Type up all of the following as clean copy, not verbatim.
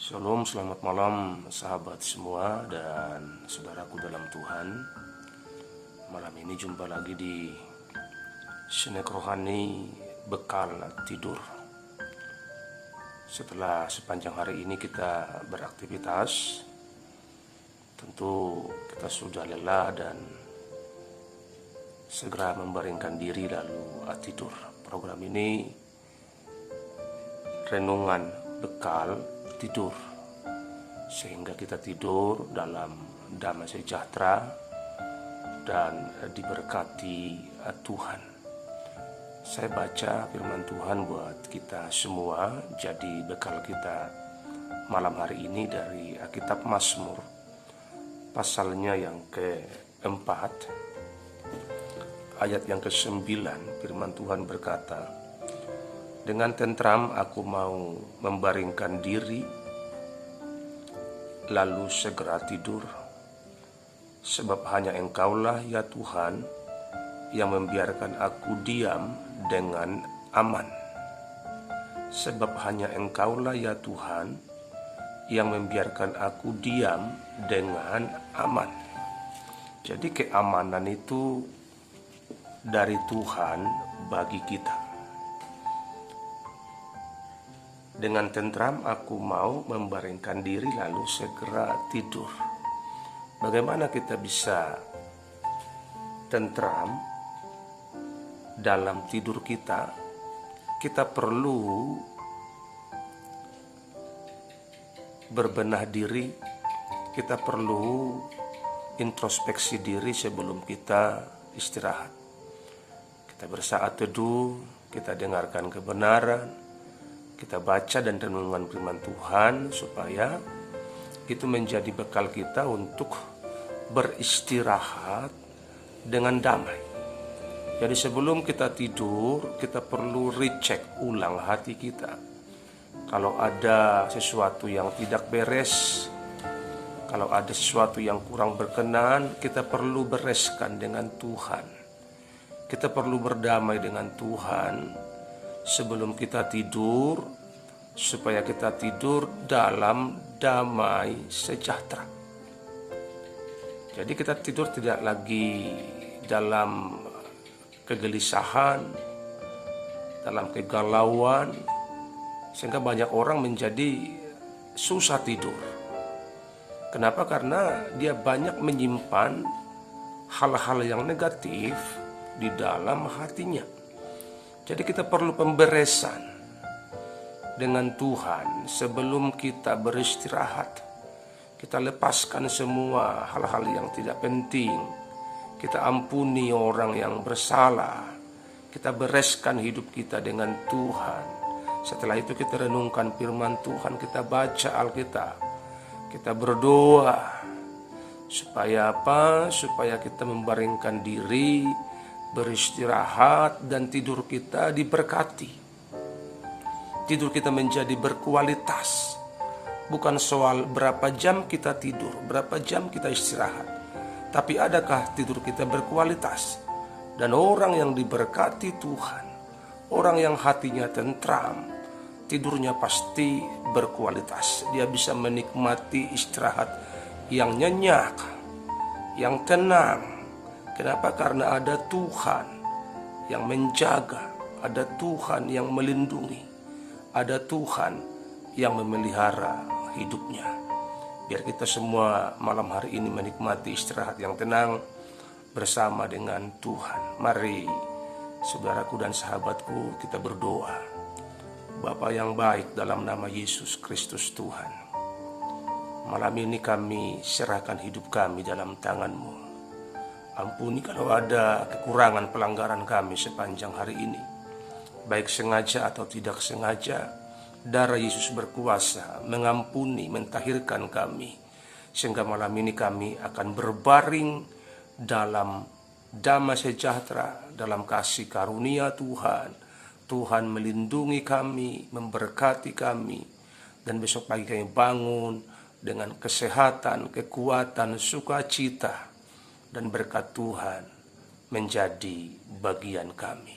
Shalom, selamat malam sahabat semua dan saudaraku dalam Tuhan. Malam ini jumpa lagi di Snack Rohani Bekal Tidur. Setelah sepanjang hari ini kita beraktivitas, tentu kita sudah lelah dan segera membaringkan diri lalu tidur. Program ini renungan bekal tidur, sehingga kita tidur dalam damai sejahtera dan diberkati Tuhan. Saya baca firman Tuhan buat kita semua, jadi bekal kita malam hari ini dari kitab Mazmur, pasalnya yang keempat, ayat yang ke-9. Firman Tuhan berkata, "Dengan tentram aku mau membaringkan diri, lalu segera tidur. Sebab hanya Engkaulah ya Tuhan yang membiarkan aku diam dengan aman. Sebab hanya Engkaulah ya Tuhan yang membiarkan aku diam dengan aman." Jadi keamanan itu dari Tuhan bagi kita. Dengan tentram aku mau membaringkan diri lalu segera tidur. Bagaimana kita bisa tentram dalam tidur kita? Kita perlu berbenah diri, kita perlu introspeksi diri sebelum kita istirahat. Kita bersaat teduh, kita dengarkan kebenaran, kita baca dan renungan firman Tuhan supaya itu menjadi bekal kita untuk beristirahat dengan damai. Jadi sebelum kita tidur, kita perlu recheck ulang hati kita. Kalau ada sesuatu yang tidak beres, kalau ada sesuatu yang kurang berkenan, kita perlu bereskan dengan Tuhan. Kita perlu berdamai dengan Tuhan sebelum kita tidur, supaya kita tidur dalam damai sejahtera. Jadi kita tidur tidak lagi dalam kegelisahan, dalam kegalauan, sehingga banyak orang menjadi susah tidur. Kenapa? Karena dia banyak menyimpan hal-hal yang negatif di dalam hatinya. Jadi kita perlu pemberesan dengan Tuhan sebelum kita beristirahat. Kita lepaskan semua hal-hal yang tidak penting. Kita ampuni orang yang bersalah. Kita bereskan hidup kita dengan Tuhan. Setelah itu kita renungkan firman Tuhan, kita baca Alkitab. Kita berdoa. Supaya apa? Supaya kita membaringkan diri, beristirahat, dan tidur kita diberkati. Tidur kita menjadi berkualitas. Bukan soal berapa jam kita tidur, berapa jam kita istirahat, tapi adakah tidur kita berkualitas. Dan orang yang diberkati Tuhan, orang yang hatinya tentram, tidurnya pasti berkualitas. Dia bisa menikmati istirahat yang nyenyak, yang tenang. Kenapa? Karena ada Tuhan yang menjaga, ada Tuhan yang melindungi, ada Tuhan yang memelihara hidupnya. Biar kita semua malam hari ini menikmati istirahat yang tenang bersama dengan Tuhan. Mari saudaraku dan sahabatku, kita berdoa. Bapa yang baik, dalam nama Yesus Kristus Tuhan, malam ini kami serahkan hidup kami dalam tangan-Mu. Ampuni kalau ada kekurangan pelanggaran kami sepanjang hari ini, baik sengaja atau tidak sengaja. Darah Yesus berkuasa mengampuni, mentahirkan kami, sehingga malam ini kami akan berbaring dalam damai sejahtera, dalam kasih karunia Tuhan. Tuhan melindungi kami, memberkati kami, dan besok pagi kami bangun dengan kesehatan, kekuatan, sukacita, dan berkat Tuhan menjadi bagian kami.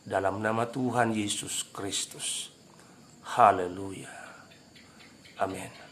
Dalam nama Tuhan Yesus Kristus. Haleluya. Amin.